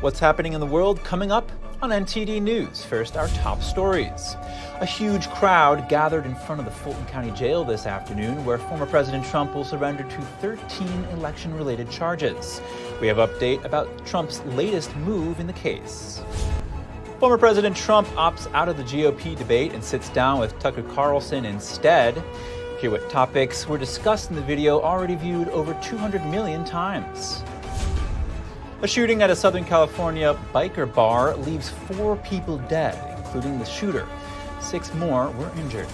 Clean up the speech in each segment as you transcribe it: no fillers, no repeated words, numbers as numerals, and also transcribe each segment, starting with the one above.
What's happening in the world coming up on NTD News. First, our top stories. A huge crowd gathered in front of the Fulton County Jail this afternoon, where former President Trump will surrender to 13 election-related charges. We have update about Trump's latest move in the case. Former President Trump opts out of the GOP debate and sits down with Tucker Carlson instead. Hear what topics were discussed in the video already viewed over 200 million times. A shooting at a Southern California biker bar leaves 4 people dead, including the shooter. 6 more were injured.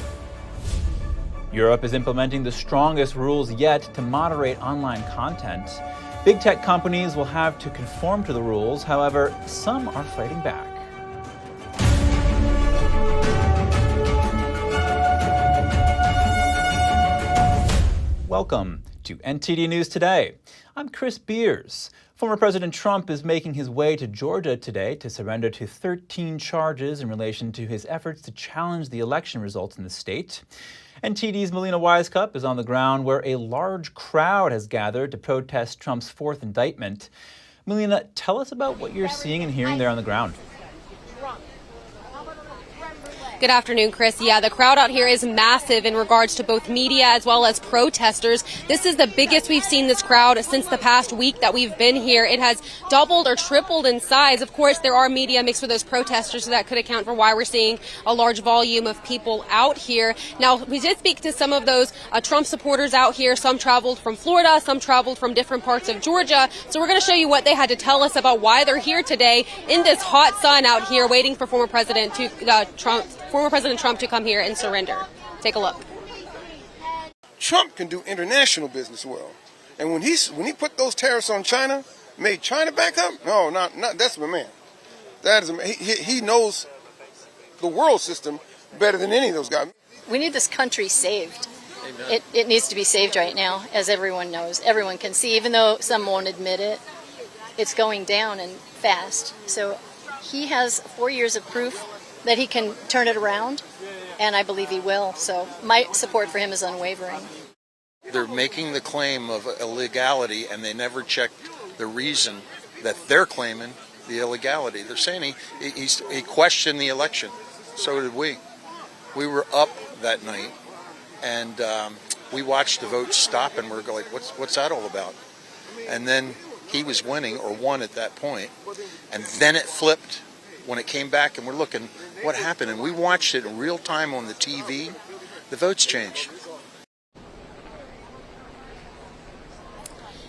Europe is implementing the strongest rules yet to moderate online content. Big tech companies will have to conform to the rules. However, some are fighting back. Welcome to NTD News Today. I'm Chris Beers. Former President Trump is making his way to Georgia today to surrender to 13 charges in relation to his efforts to challenge the election results in the state. NTD's Melina Wisecup is on the ground where a large crowd has gathered to protest Trump's 4th indictment. Melina, tell us about what you're seeing and hearing there on the ground. Good afternoon, Chris. Yeah, the crowd out here is massive in regards to both media as well as protesters. This is the biggest we've seen this crowd since the past week that we've been here. It has doubled or tripled in size. Of course, there are media mixed with those protesters, so that could account for why we're seeing a large volume of people out here. Now, we did speak to some of those Trump supporters out here. Some traveled from Florida, some traveled from different parts of Georgia. So we're going to show you what they had to tell us about why they're here today in this hot sun out here waiting for former President Trump to come here and surrender. Take a look. Trump can do international business well, and when he put those tariffs on China, made China back up. No, not that's my man. That is he knows the world system better than any of those guys. We need this country saved. It needs to be saved right now, as everyone knows. Everyone can see, even though some won't admit it. It's going down and fast. So he has 4 years of proof that he can turn it around, and I believe he will. So my support for him is unwavering. They're making the claim of illegality, and they never checked the reason that they're claiming the illegality. They're saying he questioned the election. So did we. We were up that night, and we watched the vote stop, and we're like, what's that all about? And then he was winning, or won at that point, and then it flipped when it came back, and we're looking what happened, and we watched it in real time on the TV. The votes changed.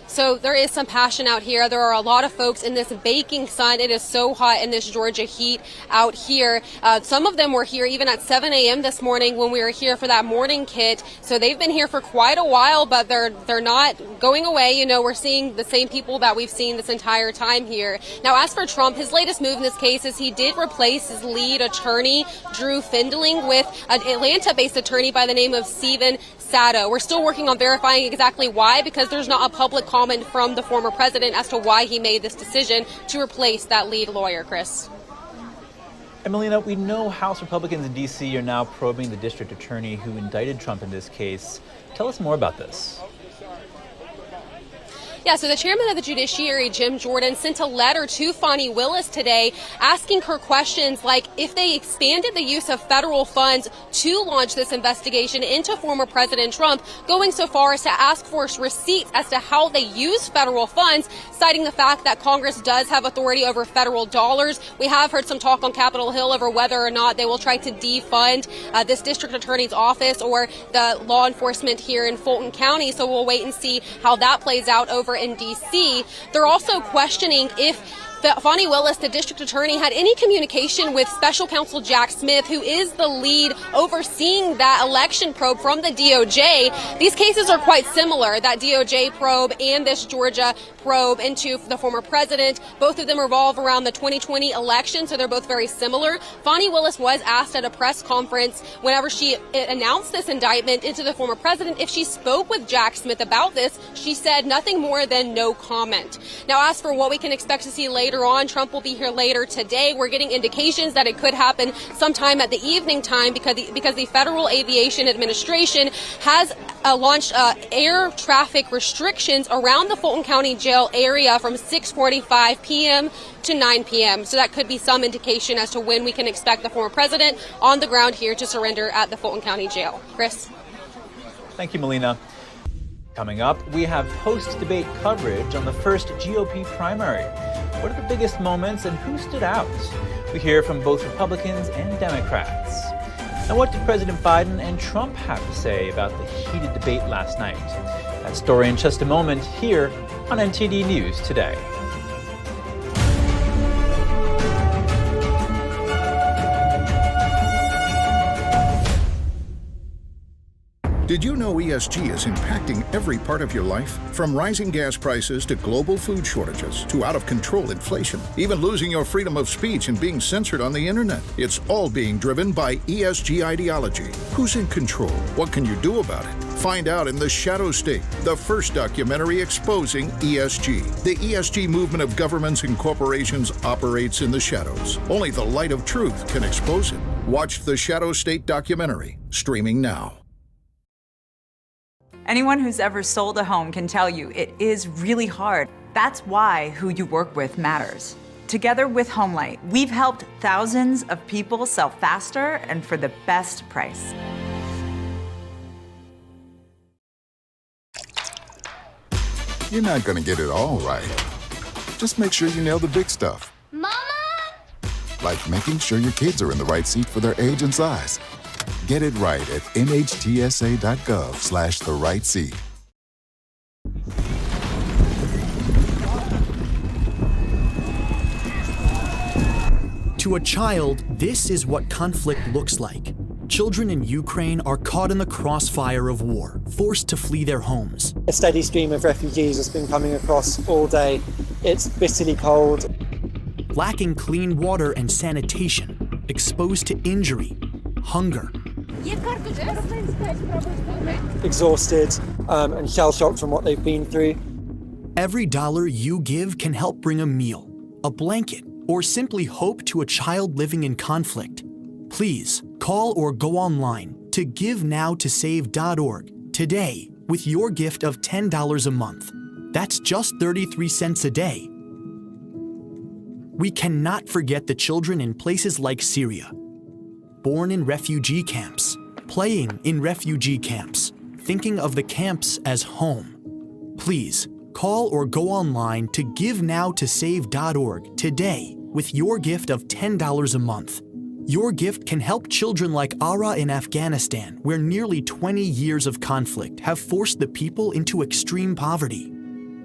So there is some passion out here. There are a lot of folks in this baking sun. It is so hot in this Georgia heat out here. Some of them were here even at 7 a.m. this morning when we were here for that morning kit. So they've been here for quite a while, but they're not going away. You know, we're seeing the same people that we've seen this entire time here. Now, as for Trump, his latest move in this case is he did replace his lead attorney, Drew Findling, with an Atlanta-based attorney by the name of Steven Sato. We're still working on verifying exactly why, because there's not a public comment from the former president as to why he made this decision to replace that lead lawyer, Chris. And Melina, we know House Republicans in D.C. are now probing the district attorney who indicted Trump in this case. Tell us more about this. Yeah, so the chairman of the Judiciary, Jim Jordan, sent a letter to Fani Willis today asking her questions like if they expanded the use of federal funds to launch this investigation into former President Trump, going so far as to ask for receipts as to how they use federal funds, citing the fact that Congress does have authority over federal dollars. We have heard some talk on Capitol Hill over whether or not they will try to defund this district attorney's office or the law enforcement here in Fulton County. So we'll wait and see how that plays out over in D.C. They're also questioning if Fani Willis, the district attorney, had any communication with special counsel Jack Smith, who is the lead overseeing that election probe from the DOJ. These cases are quite similar, that DOJ probe and this Georgia probe into the former president. Both of them revolve around the 2020 election, so they're both very similar. Fani Willis was asked at a press conference whenever she announced this indictment into the former president if she spoke with Jack Smith about this. She said nothing more than no comment. Now, as for what we can expect to see later later on. Trump will be here later today. We're getting indications that it could happen sometime at the evening time because the Federal Aviation Administration has launched air traffic restrictions around the Fulton County Jail area from 6:45 p.m. to 9 p.m. So that could be some indication as to when we can expect the former president on the ground here to surrender at the Fulton County Jail. Chris? Thank you, Melina. Coming up, we have post-debate coverage on the first GOP primary. What are the biggest moments and who stood out? We hear from both Republicans and Democrats. And what did President Biden and Trump have to say about the heated debate last night? That story in just a moment here on NTD News Today. Did you know ESG is impacting every part of your life? From rising gas prices to global food shortages to out-of-control inflation, even losing your freedom of speech and being censored on the internet. It's all being driven by ESG ideology. Who's in control? What can you do about it? Find out in The Shadow State, the first documentary exposing ESG. The ESG movement of governments and corporations operates in the shadows. Only the light of truth can expose it. Watch The Shadow State documentary, streaming now. Anyone who's ever sold a home can tell you it is really hard. That's why who you work with matters. Together with HomeLight, we've helped thousands of people sell faster and for the best price. You're not going to get it all right. Just make sure you nail the big stuff. Mama! Like making sure your kids are in the right seat for their age and size. Get it right at nhtsa.gov/the right seat. To a child, this is what conflict looks like. Children in Ukraine are caught in the crossfire of war, forced to flee their homes. A steady stream of refugees has been coming across all day. It's bitterly cold. Lacking clean water and sanitation, exposed to injury, hunger. Exhausted and shell-shocked from what they've been through. Every dollar you give can help bring a meal, a blanket, or simply hope to a child living in conflict. Please call or go online to givenowtosave.org today with your gift of $10 a month. That's just 33 cents a day. We cannot forget the children in places like Syria, born in refugee camps, playing in refugee camps, thinking of the camps as home. Please call or go online to givenowtosave.org today with your gift of $10 a month. Your gift can help children like Ara in Afghanistan, where nearly 20 years of conflict have forced the people into extreme poverty.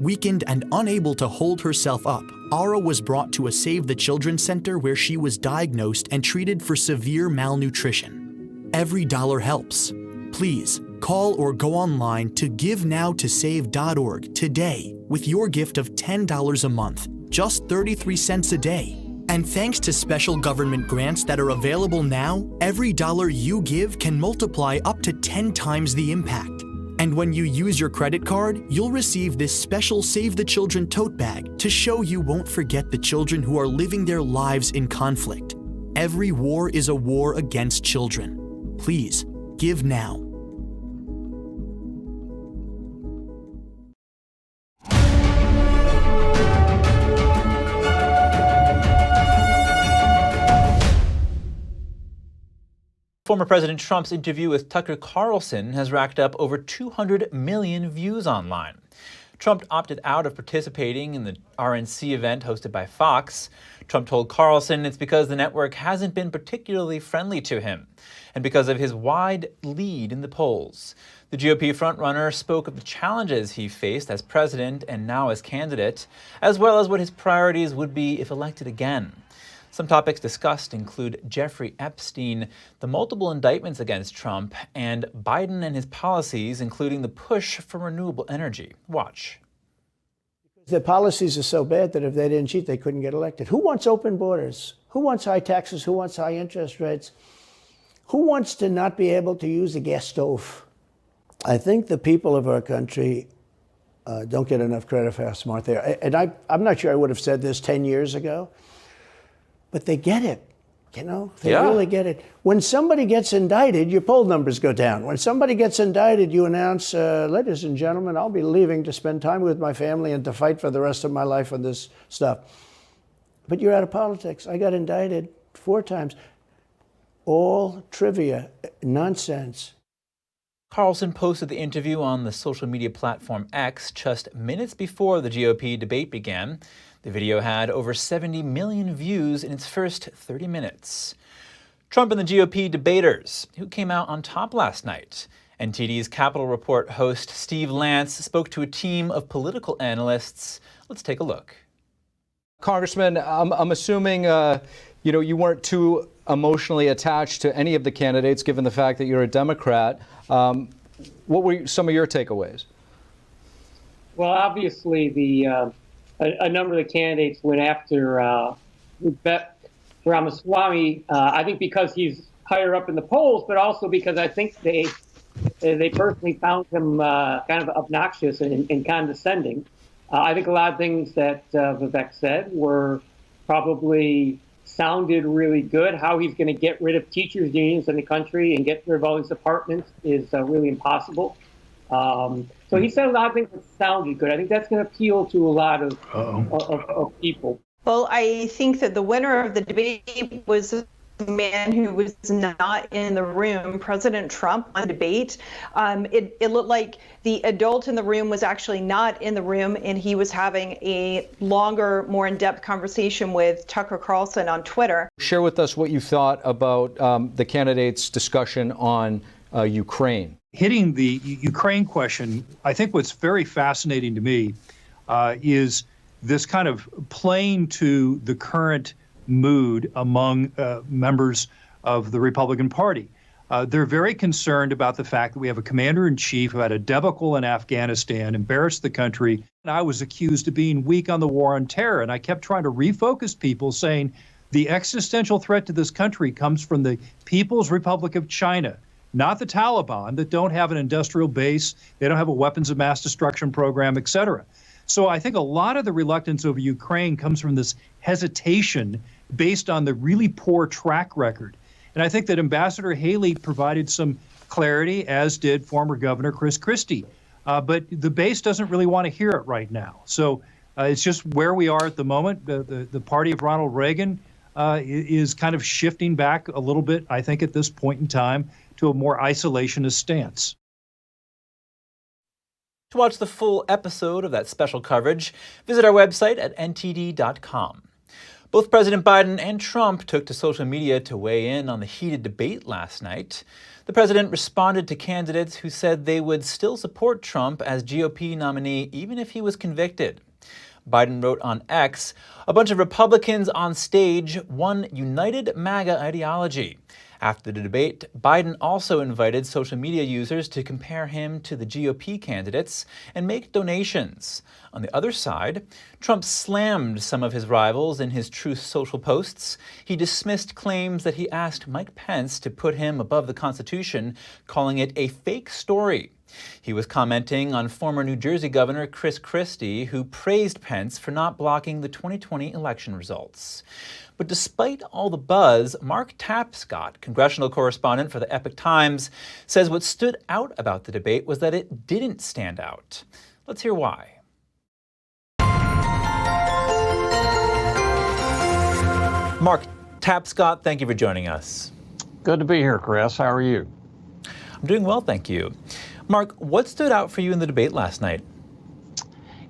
Weakened and unable to hold herself up, Ara was brought to a Save the Children center where she was diagnosed and treated for severe malnutrition. Every dollar helps. Please call or go online to givenowtosave.org today with your gift of $10 a month, just 33 cents a day. And thanks to special government grants that are available now, every dollar you give can multiply up to 10 times the impact. And when you use your credit card, you'll receive this special Save the Children tote bag to show you won't forget the children who are living their lives in conflict. Every war is a war against children. Please, give now. Former President Trump's interview with Tucker Carlson has racked up over 200 million views online. Trump opted out of participating in the RNC event hosted by Fox. Trump told Carlson it's because the network hasn't been particularly friendly to him and because of his wide lead in the polls. The GOP frontrunner spoke of the challenges he faced as president and now as candidate, as well as what his priorities would be if elected again. Some topics discussed include Jeffrey Epstein, the multiple indictments against Trump, and Biden and his policies, including the push for renewable energy. Watch. Their policies are so bad that if they didn't cheat, they couldn't get elected. Who wants open borders? Who wants high taxes? Who wants high interest rates? Who wants to not be able to use a gas stove? I think the people of our country don't get enough credit for how smart they are. And I'm not sure I would have said this 10 years ago, but they get it. They really get it. When somebody gets indicted, your poll numbers go down. When somebody gets indicted, you announce, ladies and gentlemen, I'll be leaving to spend time with my family and to fight for the rest of my life on this stuff. But you're out of politics. I got indicted 4 times. All trivia, nonsense. Carlson posted the interview on the social media platform X just minutes before the GOP debate began. The video had over 70 million views in its first 30 minutes. Trump and the GOP debaters, who came out on top last night. NTD's Capitol Report host Steve Lance spoke to a team of political analysts. Let's take a look. Congressman, I'm assuming you weren't too emotionally attached to any of the candidates, given the fact that you're a Democrat. What were some of your takeaways? Well, obviously, a number of the candidates went after Ramaswamy. I think because he's higher up in the polls, but also because I think they personally found him kind of obnoxious and condescending. I think a lot of things that Vivek said probably sounded really good. How he's going to get rid of teachers' unions in the country and get rid of all these departments is really impossible. So he said a lot of things that sounded good. I think that's going to appeal to a lot of people. Well, I think that the winner of the debate was a man who was not in the room, President Trump, on debate. It looked like the adult in the room was actually not in the room, and he was having a longer, more in-depth conversation with Tucker Carlson on Twitter. Share with us what you thought about the candidates' discussion on Ukraine. Hitting the Ukraine question, I think what's very fascinating to me is this kind of playing to the current mood among members of the Republican Party. They're very concerned about the fact that we have a commander-in-chief who had a debacle in Afghanistan, embarrassed the country. And I was accused of being weak on the war on terror, and I kept trying to refocus people, saying the existential threat to this country comes from the People's Republic of China, not the Taliban, that don't have an industrial base, they don't have a weapons of mass destruction program, et cetera. So I think a lot of the reluctance over Ukraine comes from this hesitation based on the really poor track record. And I think that Ambassador Haley provided some clarity, as did former Governor Chris Christie. But the base doesn't really want to hear it right now. So it's just where we are at the moment. The party of Ronald Reagan is kind of shifting back a little bit, I think, at this point in time, to a more isolationist stance. To watch the full episode of that special coverage, visit our website at ntd.com. Both President Biden and Trump took to social media to weigh in on the heated debate last night. The president responded to candidates who said they would still support Trump as GOP nominee even if he was convicted. Biden wrote on X, "A bunch of Republicans on stage, one united MAGA ideology." After the debate, Biden also invited social media users to compare him to the GOP candidates and make donations. On the other side, Trump slammed some of his rivals in his Truth Social posts. He dismissed claims that he asked Mike Pence to put him above the Constitution, calling it a fake story. He was commenting on former New Jersey Governor Chris Christie, who praised Pence for not blocking the 2020 election results. But despite all the buzz, Mark Tapscott, congressional correspondent for the Epoch Times, says what stood out about the debate was that it didn't stand out. Let's hear why. Mark Tapscott, thank you for joining us. Good to be here, Chris. How are you? I'm doing well, thank you. Mark, what stood out for you in the debate last night?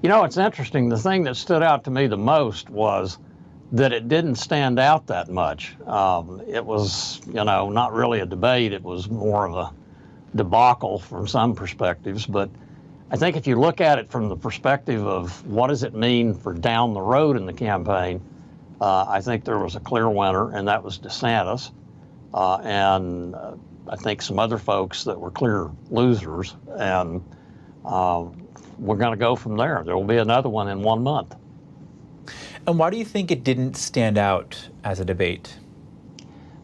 You know, it's interesting. The thing that stood out to me the most was that it didn't stand out that much. It was, not really a debate. It was more of a debacle from some perspectives. But I think if you look at it from the perspective of what does it mean for down the road in the campaign, I think there was a clear winner, and that was DeSantis. And I think some other folks that were clear losers. And we're going to go from there. There will be another one in 1 month. And why do you think it didn't stand out as a debate?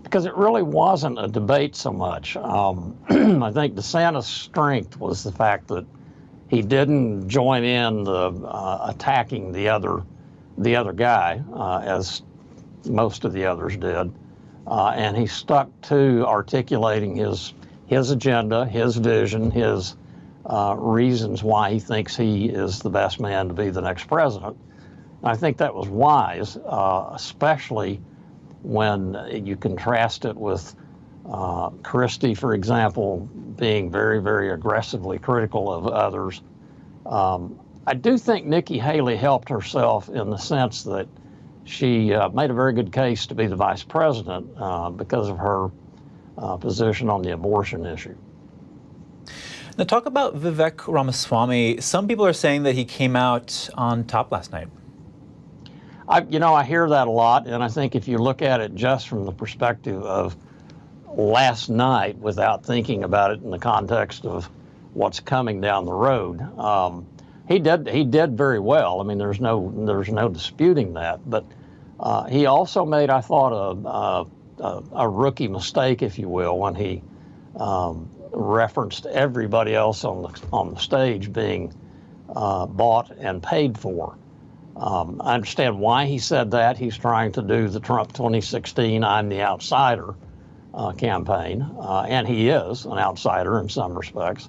Because it really wasn't a debate so much. I think DeSantis' strength was the fact that He didn't join in the attacking the other guy as most of the others did, and he stuck to articulating his agenda, his vision, his reasons why he thinks he is the best man to be the next president. And I think that was wise, especially when you contrast it with Christie, for example, being very, very aggressively critical of others. I do think Nikki Haley helped herself in the sense that she made a very good case to be the vice president because of her position on the abortion issue. Now talk about Vivek Ramaswamy. Some people are saying that he came out on top last night. I hear that a lot, and I think if you look at it just from the perspective of last night without thinking about it in the context of what's coming down the road, he did very well. I mean, there's no disputing that, but he also made, I thought, a rookie mistake, if you will, when he referenced everybody else on the stage being bought and paid for. I understand why he said that. He's trying to do the Trump 2016 I'm the outsider campaign, and he is an outsider in some respects.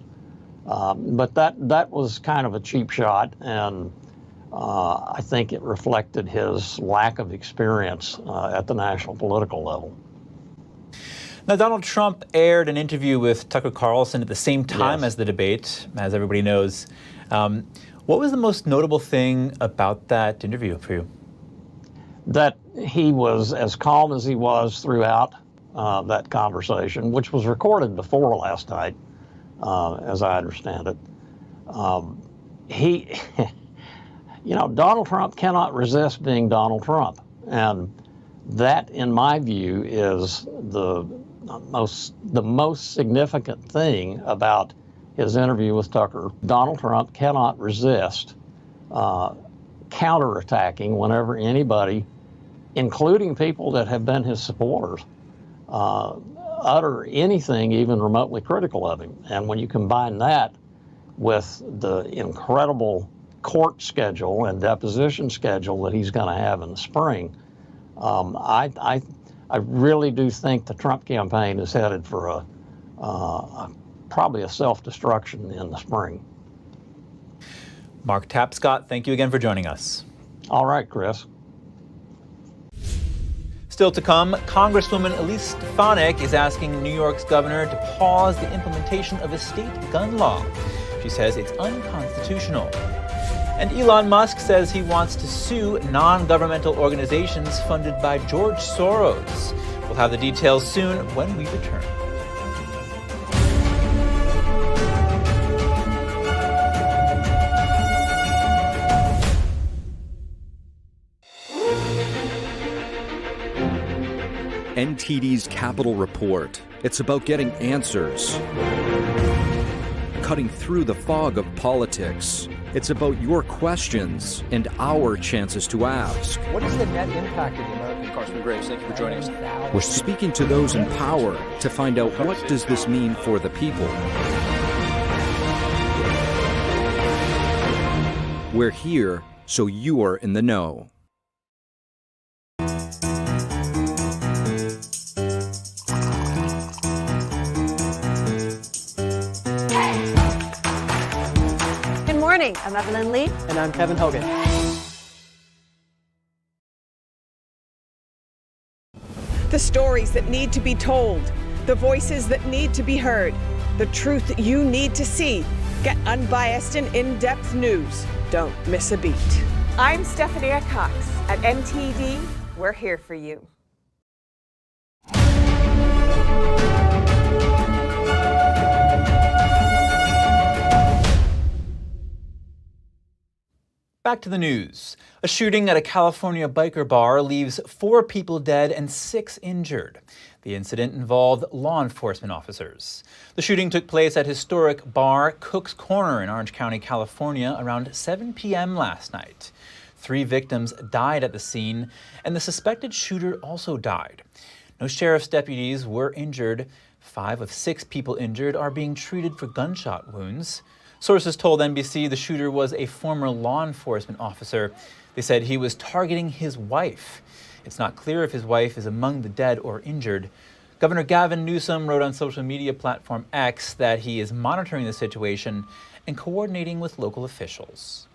But that was kind of a cheap shot, and I think it reflected his lack of experience at the national political level. Now, Donald Trump aired an interview with Tucker Carlson at the same time as the debate, as everybody knows. What was the most notable thing about that interview for you? That he was as calm as he was throughout that conversation, which was recorded before last night, as I understand it. Donald Trump cannot resist being Donald Trump. And that, in my view, is the most significant thing about his interview with Tucker. Donald Trump cannot resist counterattacking whenever anybody, including people that have been his supporters, utter anything even remotely critical of him. And when you combine that with the incredible court schedule and deposition schedule that he's going to have in the spring, I really do think the Trump campaign is headed for probably a self-destruction in the spring. Mark Tapscott, thank you again for joining us. All right, Chris. Still to come, Congresswoman Elise Stefanik is asking New York's governor to pause the implementation of a state gun law. She says it's unconstitutional. And Elon Musk says he wants to sue non-governmental organizations funded by George Soros. We'll have the details soon when we return. NTD's Capitol Report. It's about getting answers, cutting through the fog of politics. It's about your questions and our chances to ask. What is the net impact of the American? Carlson Graves, thank you for joining us. We're speaking to those in power to find out what does this mean for the people. We're here so you are in the know. I'm Evelyn Lee. And I'm Kevin Hogan. The stories that need to be told, the voices that need to be heard, the truth that you need to see. Get unbiased and in-depth news. Don't miss a beat. I'm Stefanik Cox. At NTD, we're here for you. Back to the news. A shooting at a California biker bar leaves 4 people dead and 6 injured. The incident involved law enforcement officers. The shooting took place at historic bar Cook's Corner in Orange County, California, around 7 p.m. last night. 3 victims died at the scene, and the suspected shooter also died. No sheriff's deputies were injured. 5 of 6 people injured are being treated for gunshot wounds. Sources told NBC the shooter was a former law enforcement officer. They said he was targeting his wife. It's not clear if his wife is among the dead or injured. Governor Gavin Newsom wrote on social media platform X that he is monitoring the situation and coordinating with local officials.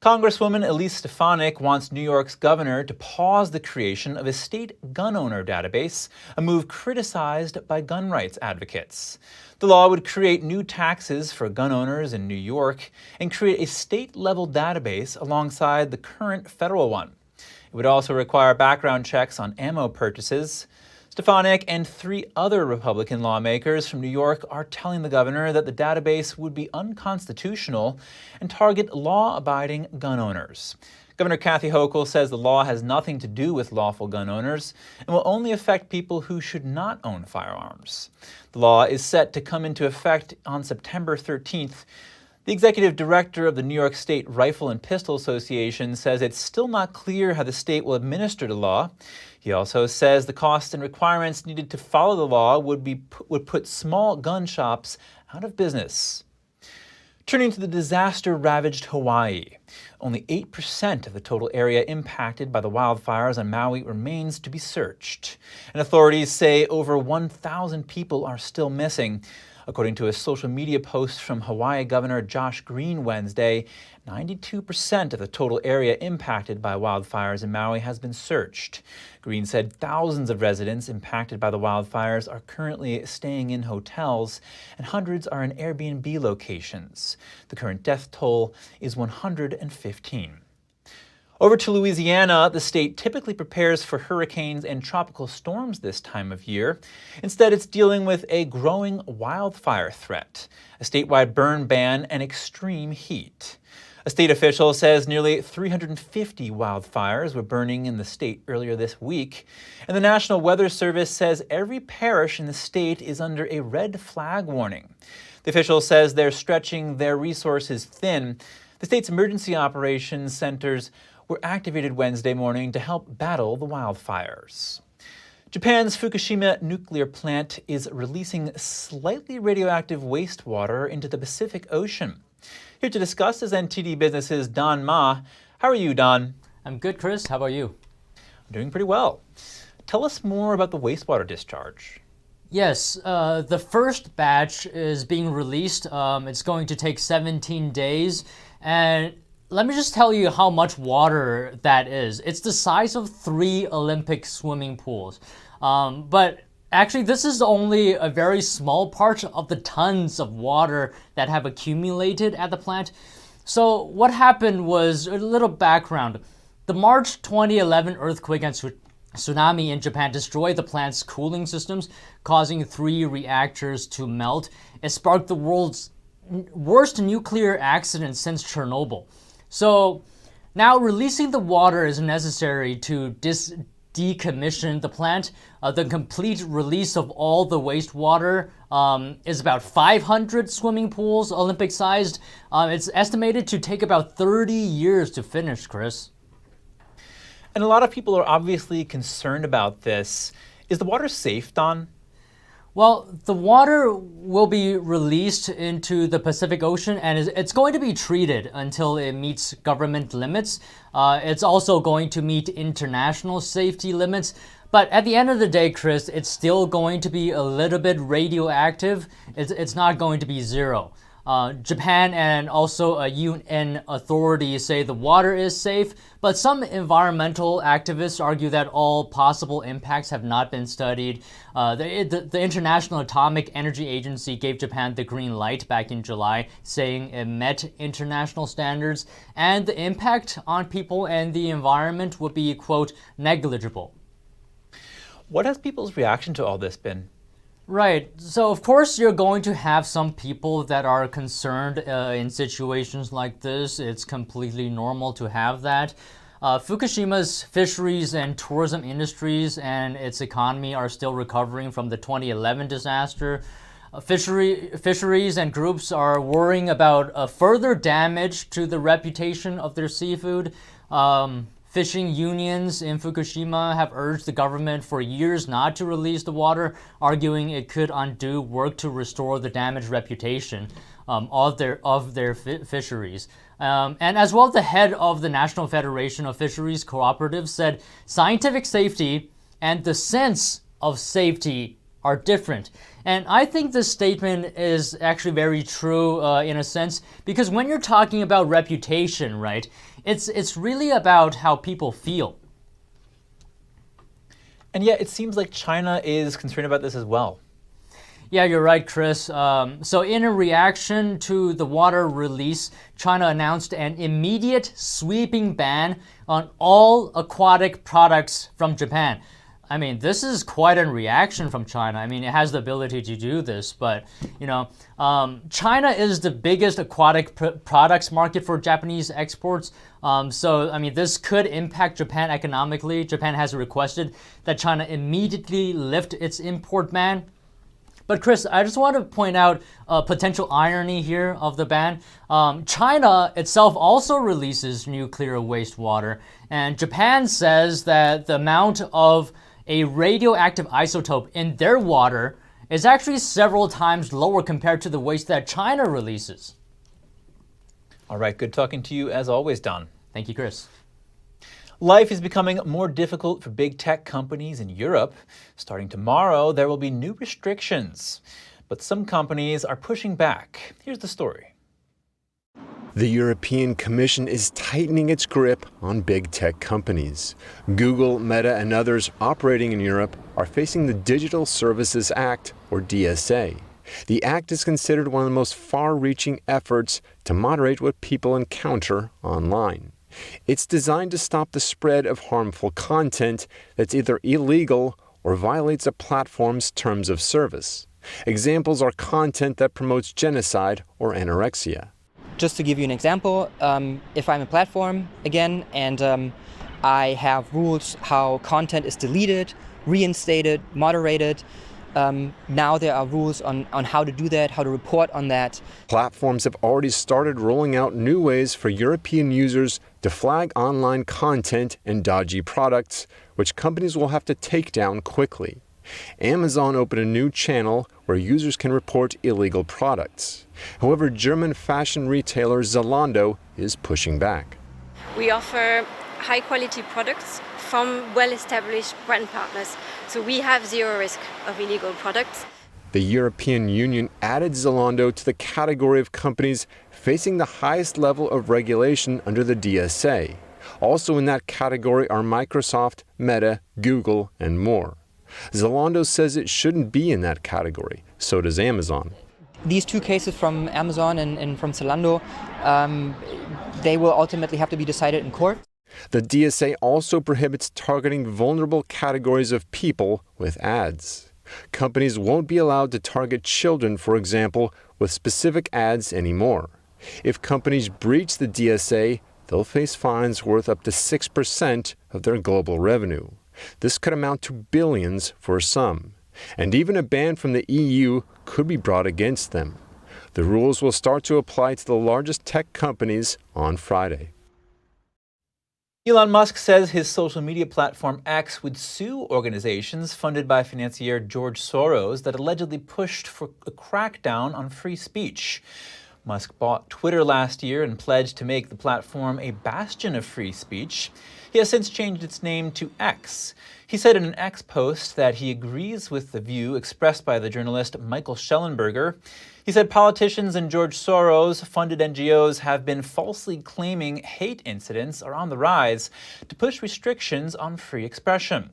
Congresswoman Elise Stefanik wants New York's governor to pause the creation of a state gun owner database, a move criticized by gun rights advocates. The law would create new taxes for gun owners in New York and create a state-level database alongside the current federal one. It would also require background checks on ammo purchases. Stefanik and 3 other Republican lawmakers from New York are telling the governor that the database would be unconstitutional and target law-abiding gun owners. Governor Kathy Hochul says the law has nothing to do with lawful gun owners and will only affect people who should not own firearms. The law is set to come into effect on September 13th. The executive director of the New York State Rifle and Pistol Association says it's still not clear how the state will administer the law. He also says the costs and requirements needed to follow the law would put small gun shops out of business. Turning to the disaster-ravaged Hawaii, only 8% of the total area impacted by the wildfires on Maui remains to be searched. And authorities say over 1,000 people are still missing. According to a social media post from Hawaii Governor Josh Green Wednesday, 92% of the total area impacted by wildfires in Maui has been searched. Green said thousands of residents impacted by the wildfires are currently staying in hotels, and hundreds are in Airbnb locations. The current death toll is 115. Over to Louisiana, the state typically prepares for hurricanes and tropical storms this time of year. Instead, it's dealing with a growing wildfire threat, a statewide burn ban, and extreme heat. A state official says nearly 350 wildfires were burning in the state earlier this week, and the National Weather Service says every parish in the state is under a red flag warning. The official says they're stretching their resources thin. The state's emergency operations centers were activated Wednesday morning to help battle the wildfires. Japan's Fukushima nuclear plant is releasing slightly radioactive wastewater into the Pacific Ocean. Here to discuss is NTD Business's Don Ma. How are you, Don? I'm good, Chris. How about you? I'm doing pretty well. Tell us more about the wastewater discharge. Yes, the first batch is being released. It's going to take 17 days, and let me just tell you how much water that is. It's the size of 3 Olympic swimming pools. But actually, this is only a very small part of the tons of water that have accumulated at the plant. So what happened was, a little background. The March 2011 earthquake and tsunami in Japan destroyed the plant's cooling systems, causing 3 reactors to melt. It sparked the world's worst nuclear accident since Chernobyl. So now releasing the water is necessary to decommission the plant. The complete release of all the wastewater is about 500 swimming pools, Olympic-sized. It's estimated to take about 30 years to finish, Chris. And a lot of people are obviously concerned about this. Is the water safe, Don? Well, the water will be released into the Pacific Ocean, and it's going to be treated until it meets government limits. It's also going to meet international safety limits. But at the end of the day, Chris, it's still going to be a little bit radioactive. It's not going to be zero. Japan and also a UN authority say the water is safe, but some environmental activists argue that all possible impacts have not been studied. The International Atomic Energy Agency gave Japan the green light back in July, saying it met international standards, and the impact on people and the environment would be, quote, negligible. What has people's reaction to all this been? Right. So, of course, you're going to have some people that are concerned in situations like this. It's completely normal to have that. Fukushima's fisheries and tourism industries and its economy are still recovering from the 2011 disaster. Fisheries and groups are worrying about further damage to the reputation of their seafood. Fishing unions in Fukushima have urged the government for years not to release the water, arguing it could undo work to restore the damaged reputation of their fisheries. And as well, the head of the National Federation of Fisheries Cooperatives said scientific safety and the sense of safety are different. And I think this statement is actually very true in a sense, because when you're talking about reputation, right, it's really about how people feel. And yet it seems like China is concerned about this as well. Yeah, you're right, Chris. So in a reaction to the water release, China announced an immediate sweeping ban on all aquatic products from Japan. I mean, this is quite a reaction from China. I mean, it has the ability to do this, but, you know, China is the biggest aquatic products market for Japanese exports. So, I mean, this could impact Japan economically. Japan has requested that China immediately lift its import ban. But Chris, I just want to point out a potential irony here of the ban. China itself also releases nuclear wastewater, and Japan says that the amount of a radioactive isotope in their water is actually several times lower compared to the waste that China releases. All right, good talking to you as always, Don. Thank you, Chris. Life is becoming more difficult for big tech companies in Europe. Starting tomorrow, there will be new restrictions. But some companies are pushing back. Here's the story. The European Commission is tightening its grip on big tech companies. Google, Meta, and others operating in Europe are facing the Digital Services Act, or DSA. The act is considered one of the most far-reaching efforts to moderate what people encounter online. It's designed to stop the spread of harmful content that's either illegal or violates a platform's terms of service. Examples are content that promotes genocide or anorexia. Just to give you an example, if I'm a platform again and I have rules how content is deleted, reinstated, moderated, now there are rules on how to do that, how to report on that. Platforms have already started rolling out new ways for European users to flag online content and dodgy products, which companies will have to take down quickly. Amazon opened a new channel where users can report illegal products. However, German fashion retailer Zalando is pushing back. We offer high-quality products from well-established brand partners, so we have zero risk of illegal products. The European Union added Zalando to the category of companies facing the highest level of regulation under the DSA. Also in that category are Microsoft, Meta, Google, and more. Zalando says it shouldn't be in that category. So does Amazon. These two cases from Amazon and from Zalando, they will ultimately have to be decided in court. The DSA also prohibits targeting vulnerable categories of people with ads. Companies won't be allowed to target children, for example, with specific ads anymore. If companies breach the DSA, they'll face fines worth up to 6% of their global revenue. This could amount to billions for some. And even a ban from the EU could be brought against them. The rules will start to apply to the largest tech companies on Friday. Elon Musk says his social media platform X would sue organizations funded by financier George Soros that allegedly pushed for a crackdown on free speech. Musk bought Twitter last year and pledged to make the platform a bastion of free speech. He has since changed its name to X. He said in an X post that he agrees with the view expressed by the journalist Michael Schellenberger. He said politicians and George Soros-funded NGOs have been falsely claiming hate incidents are on the rise to push restrictions on free expression.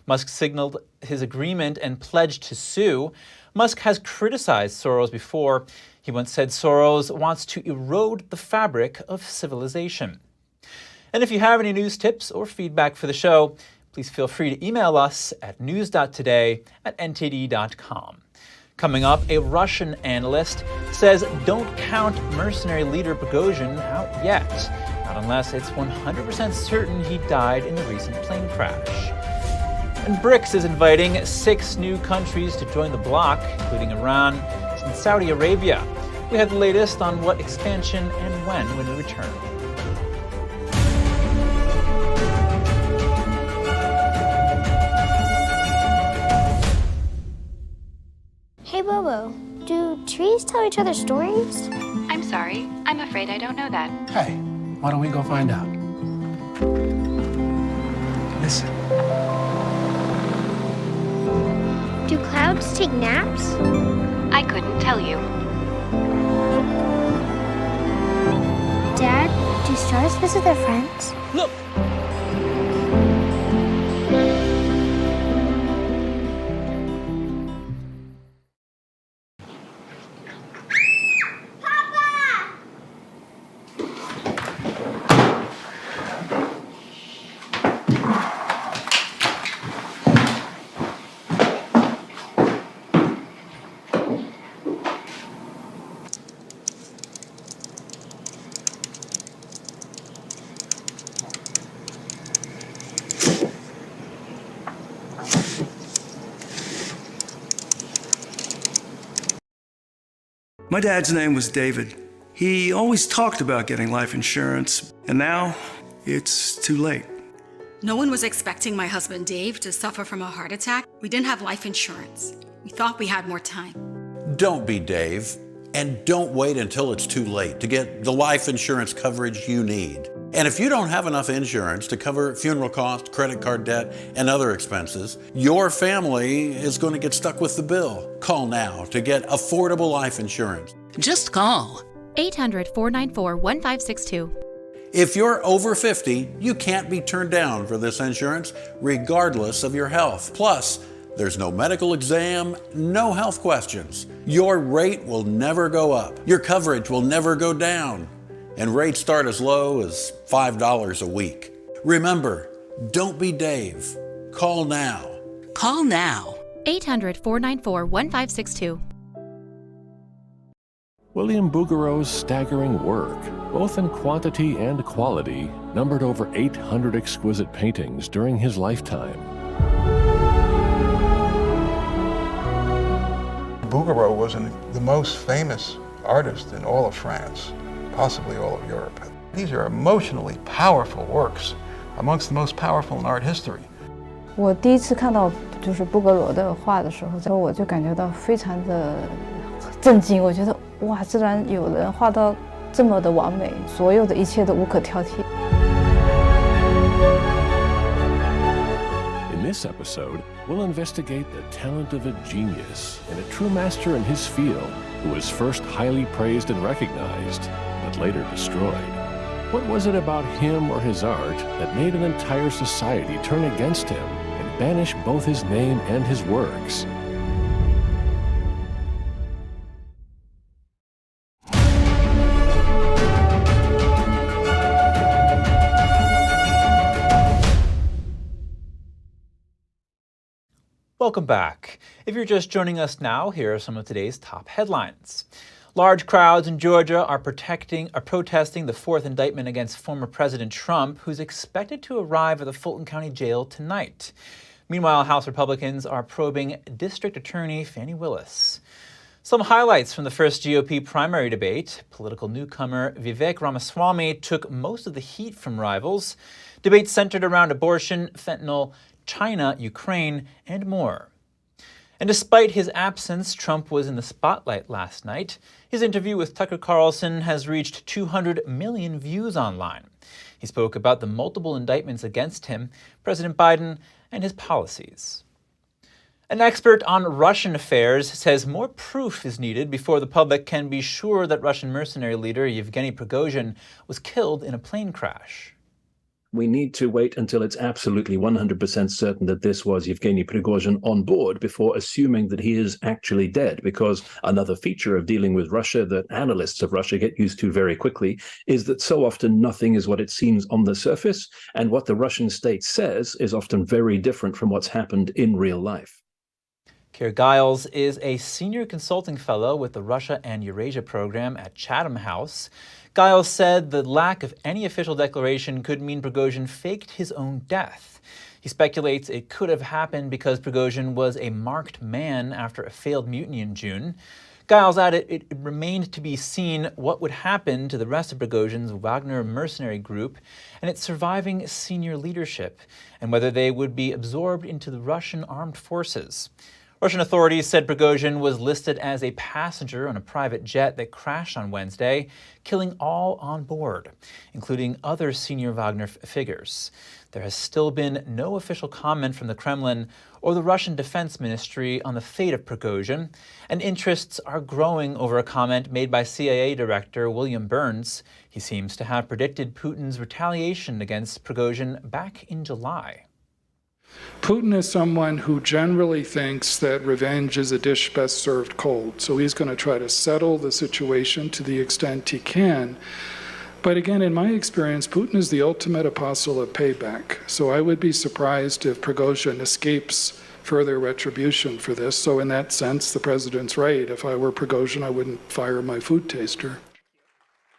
Musk signaled his agreement and pledged to sue. Musk has criticized Soros before. He once said Soros wants to erode the fabric of civilization. And if you have any news tips or feedback for the show, please feel free to email us at news.today@ntd.com. Coming up, a Russian analyst says don't count mercenary leader Prigozhin out yet, not unless it's 100% certain he died in the recent plane crash. And BRICS is inviting 6 new countries to join the bloc, including Iran and Saudi Arabia. We have the latest on what expansion and when we return. know each other's stories? I'm sorry. I'm afraid I don't know that. Hey, why don't we go find out? Listen. Do clouds take naps? I couldn't tell you. Dad, do stars visit their friends? Look! My dad's name was David. He always talked about getting life insurance, and now it's too late. No one was expecting my husband Dave to suffer from a heart attack. We didn't have life insurance. We thought we had more time. Don't be Dave, and don't wait until it's too late to get the life insurance coverage you need. And if you don't have enough insurance to cover funeral costs, credit card debt, and other expenses, your family is going to get stuck with the bill. Call now to get affordable life insurance. Just call 800-494-1562. If you're over 50, you can't be turned down for this insurance, regardless of your health. Plus, there's no medical exam, no health questions. Your rate will never go up. Your coverage will never go down. And rates start as low as $5 a week. Remember, don't be Dave. Call now. Call now. 800-494-1562. William Bouguereau's staggering work, both in quantity and quality, numbered over 800 exquisite paintings during his lifetime. Bouguereau was the most famous artist in all of France, possibly all of Europe. These are emotionally powerful works, amongst the most powerful in art history. 我第一次看到就是布格罗的画的时候，我就感觉到非常的震惊。我觉得哇，居然有人画到这么的完美，所有的一切都无可挑剔。In this episode, we'll investigate the talent of a genius and a true master in his field who was first highly praised and recognized, but later destroyed. What was it about him or his art that made an entire society turn against him and banish both his name and his works? Welcome back. If you're just joining us now, here are some of today's top headlines. Large crowds in Georgia are protesting the fourth indictment against former President Trump, who's expected to arrive at the Fulton County Jail tonight. Meanwhile, House Republicans are probing District Attorney Fani Willis. Some highlights from the first GOP primary debate. Political newcomer Vivek Ramaswamy took most of the heat from rivals. Debates centered around abortion, fentanyl, China, Ukraine, and more. And despite his absence, Trump was in the spotlight last night. His interview with Tucker Carlson has reached 200 million views online. He spoke about the multiple indictments against him, President Biden, and his policies. An expert on Russian affairs says more proof is needed before the public can be sure that Russian mercenary leader Yevgeny Prigozhin was killed in a plane crash. We need to wait until it's absolutely 100% certain that this was Yevgeny Prigozhin on board before assuming that he is actually dead, because another feature of dealing with Russia that analysts of Russia get used to very quickly is that so often nothing is what it seems on the surface, and what the Russian state says is often very different from what's happened in real life. Keir Giles is a senior consulting fellow with the Russia and Eurasia program at Chatham House. Giles said the lack of any official declaration could mean Prigozhin faked his own death. He speculates it could have happened because Prigozhin was a marked man after a failed mutiny in June. Giles added it remained to be seen what would happen to the rest of Prigozhin's Wagner mercenary group and its surviving senior leadership, and whether they would be absorbed into the Russian armed forces. Russian authorities said Prigozhin was listed as a passenger on a private jet that crashed on Wednesday, killing all on board, including other senior Wagner figures. There has still been no official comment from the Kremlin or the Russian Defense Ministry on the fate of Prigozhin, and interests are growing over a comment made by CIA Director William Burns. He seems to have predicted Putin's retaliation against Prigozhin back in July. Putin is someone who generally thinks that revenge is a dish best served cold. So he's going to try to settle the situation to the extent he can. But again, in my experience, Putin is the ultimate apostle of payback. So I would be surprised if Prigozhin escapes further retribution for this. So in that sense, the president's right. If I were Prigozhin, I wouldn't fire my food taster.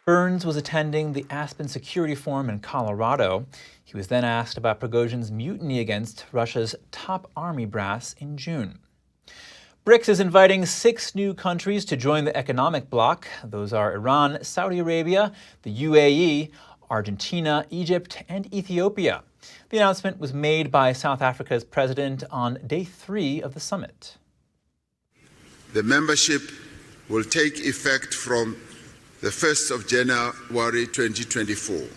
Burns was attending the Aspen Security Forum in Colorado. He was then asked about Prigozhin's mutiny against Russia's top army brass in June. BRICS is inviting 6 new countries to join the economic bloc. Those are Iran, Saudi Arabia, the UAE, Argentina, Egypt, and Ethiopia. The announcement was made by South Africa's president on day 3 of the summit. The membership will take effect from the 1st of January 2024.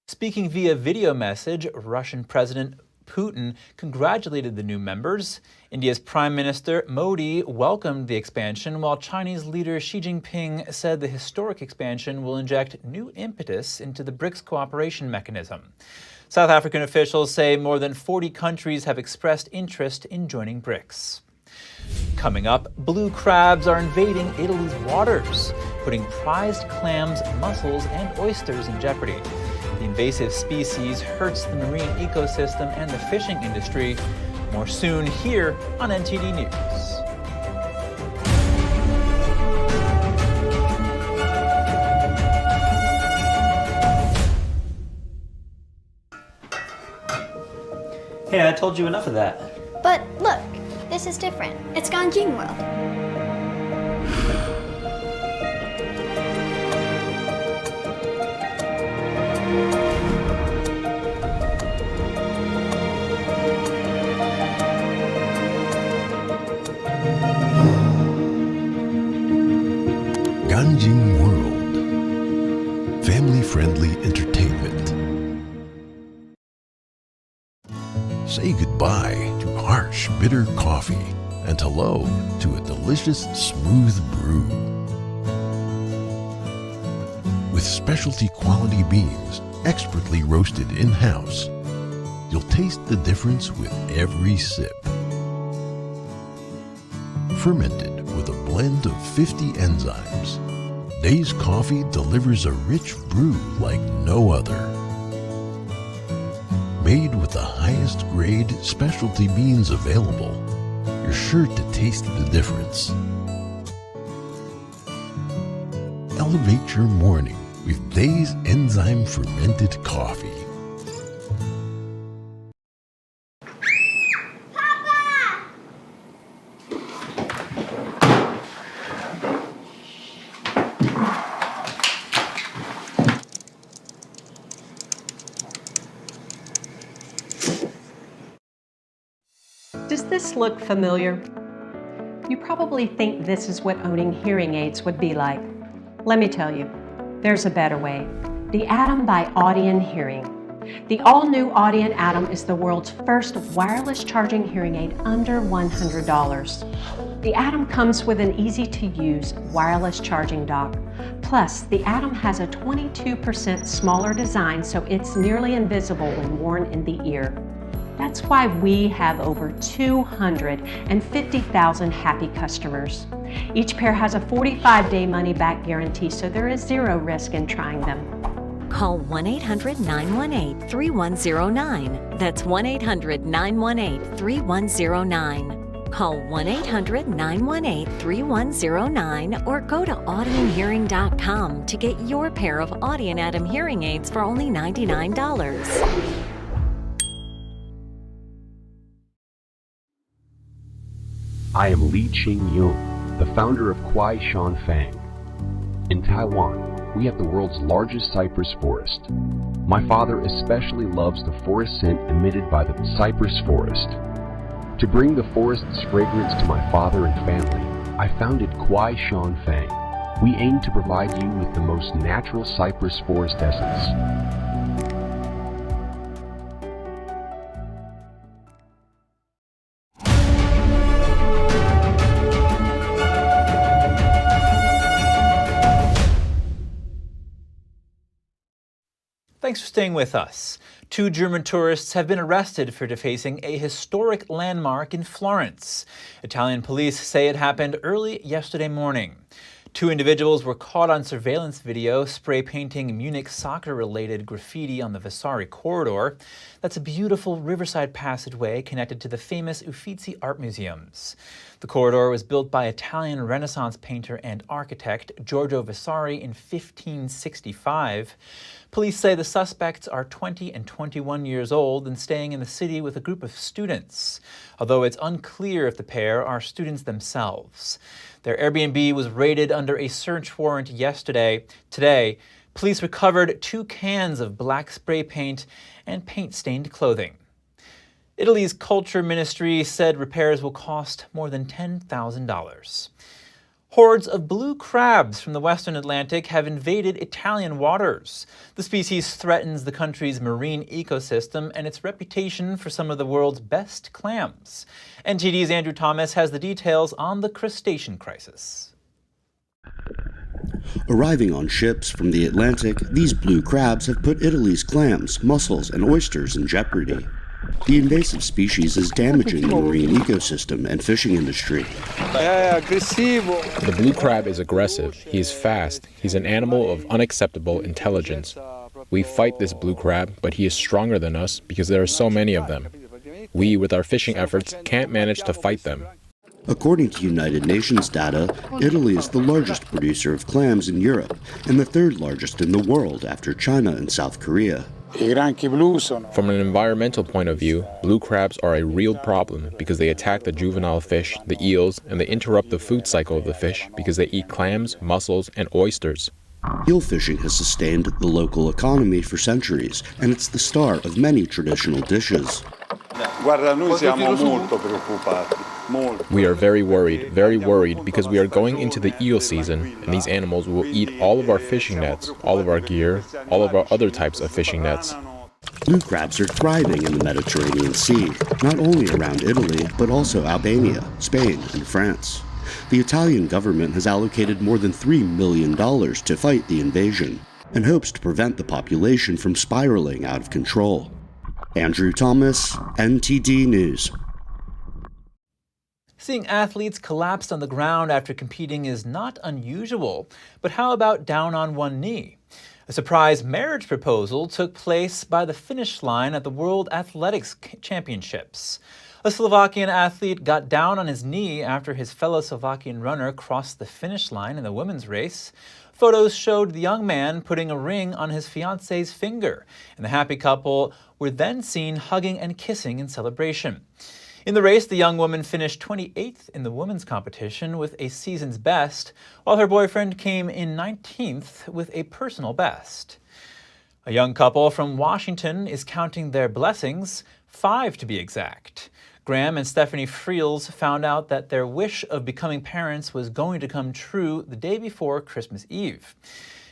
Speaking via video message, Russian President Putin congratulated the new members. India's Prime Minister Modi welcomed the expansion, while Chinese leader Xi Jinping said the historic expansion will inject new impetus into the BRICS cooperation mechanism. South African officials say more than 40 countries have expressed interest in joining BRICS. Coming up, blue crabs are invading Italy's waters, putting prized clams, mussels, and oysters in jeopardy. The invasive species hurts the marine ecosystem and the fishing industry. More soon here on NTD News. Hey, I told you enough of that. But look, this is different. It's Ganjin World. Ganjin World. Family-friendly entertainment. Say goodbye to harsh, bitter coffee and hello to a delicious, smooth brew. With specialty quality beans, expertly roasted in-house, you'll taste the difference with every sip. Fermented with a blend of 50 enzymes, Days Coffee delivers a rich brew like no other. Made with the highest grade specialty beans available, you're sure to taste the difference. Elevate your morning with Days Enzyme Fermented Coffee. Does this look familiar? You probably think this is what owning hearing aids would be like. Let me tell you, there's a better way. The Atom by Audion Hearing. The all-new Audion Atom is the world's first wireless charging hearing aid under $100. The Atom comes with an easy-to-use wireless charging dock. Plus, the Atom has a 22% smaller design, so it's nearly invisible when worn in the ear. That's why we have over 250,000 happy customers. Each pair has a 45-day money-back guarantee, so there is zero risk in trying them. Call 1-800-918-3109. That's 1-800-918-3109. Call 1-800-918-3109 or go to audionhearing.com to get your pair of Audion Atom hearing aids for only $99. I am Li Qing-yung, the founder of Kwai Shan Fang. In Taiwan, we have the world's largest cypress forest. My father especially loves the forest scent emitted by the cypress forest. To bring the forest's fragrance to my father and family, I founded Kwai Shan Fang. We aim to provide you with the most natural cypress forest essence. Thanks for staying with us. 2 German tourists have been arrested for defacing a historic landmark in Florence. Italian police say it happened early yesterday morning. 2 individuals were caught on surveillance video spray painting Munich soccer-related graffiti on the Vasari corridor. That's a beautiful riverside passageway connected to the famous Uffizi art museums. The corridor was built by Italian Renaissance painter and architect Giorgio Vasari in 1565. Police say the suspects are 20 and 21 years old and staying in the city with a group of students, although it's unclear if the pair are students themselves. Their Airbnb was raided under a search warrant yesterday. Today, police recovered 2 cans of black spray paint and paint-stained clothing. Italy's culture ministry said repairs will cost more than $10,000. Hordes of blue crabs from the western Atlantic have invaded Italian waters. The species threatens the country's marine ecosystem and its reputation for some of the world's best clams. NTD's Andrew Thomas has the details on the crustacean crisis. Arriving on ships from the Atlantic, these blue crabs have put Italy's clams, mussels, and oysters in jeopardy. The invasive species is damaging the marine ecosystem and fishing industry. The blue crab is aggressive, he is fast, he's an animal of unacceptable intelligence. We fight this blue crab, but he is stronger than us because there are so many of them. We, with our fishing efforts, can't manage to fight them. According to United Nations data, Italy is the largest producer of clams in Europe and the 3rd largest in the world after China and South Korea. From an environmental point of view, blue crabs are a real problem because they attack the juvenile fish, the eels, and they interrupt the food cycle of the fish because they eat clams, mussels, and oysters. Eel fishing has sustained the local economy for centuries, and it's the star of many traditional dishes. We are very worried because we are going into the eel season, and these animals will eat all of our fishing nets, all of our gear, all of our other types of fishing nets. Blue crabs are thriving in the Mediterranean Sea, not only around Italy, but also Albania, Spain, and France. The Italian government has allocated more than $3 million to fight the invasion, and hopes to prevent the population from spiraling out of control. Andrew Thomas, NTD News. Seeing athletes collapsed on the ground after competing is not unusual, but how about down on one knee? A surprise marriage proposal took place by the finish line at the World Athletics Championships. A Slovakian athlete got down on his knee after his fellow Slovakian runner crossed the finish line in the women's race. Photos showed the young man putting a ring on his fiance's finger, and the happy couple were then seen hugging and kissing in celebration. In the race, the young woman finished 28th in the women's competition with a season's best, while her boyfriend came in 19th with a personal best. A young couple from Washington is counting their blessings, 5 to be exact. Graham and Stephanie Friels found out that their wish of becoming parents was going to come true the day before Christmas Eve.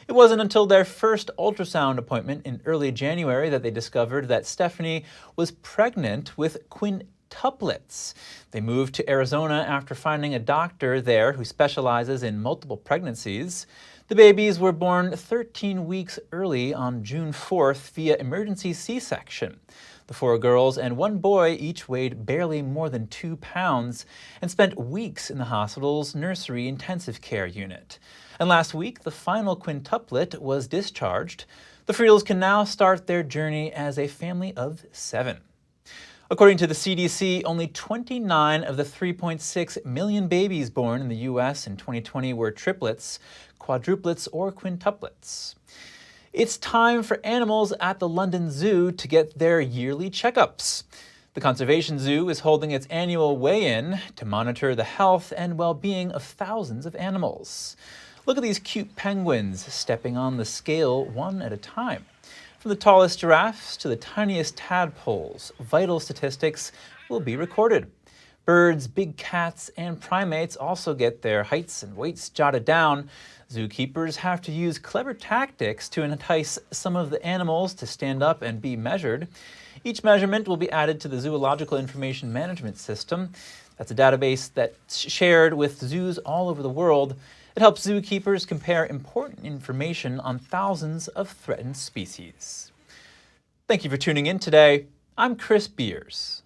It wasn't until their first ultrasound appointment in early January that they discovered that Stephanie was pregnant with Quintuplets. They moved to Arizona after finding a doctor there who specializes in multiple pregnancies. The babies were born 13 weeks early on June 4th via emergency C-section. The 4 girls and 1 boy each weighed barely more than 2 pounds and spent weeks in the hospital's nursery intensive care unit. And last week, the final quintuplet was discharged. The Friels can now start their journey as a family of 7. According to the CDC, only 29 of the 3.6 million babies born in the U.S. in 2020 were triplets, quadruplets, or quintuplets. It's time for animals at the London Zoo to get their yearly checkups. The Conservation Zoo is holding its annual weigh-in to monitor the health and well-being of thousands of animals. Look at these cute penguins stepping on the scale one at a time. From the tallest giraffes to the tiniest tadpoles, vital statistics will be recorded. Birds, big cats, and primates also get their heights and weights jotted down. Zookeepers have to use clever tactics to entice some of the animals to stand up and be measured. Each measurement will be added to the Zoological Information Management System. That's a database that's shared with zoos all over the world. It helps zookeepers compare important information on thousands of threatened species. Thank you for tuning in today. I'm Chris Beers.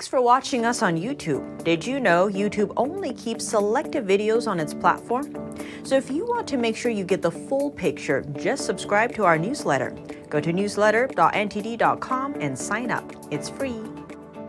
Thanks for watching us on YouTube. Did you know YouTube only keeps selected videos on its platform? So if you want to make sure you get the full picture, just subscribe to our newsletter. Go to newsletter.ntd.com and sign up. It's free.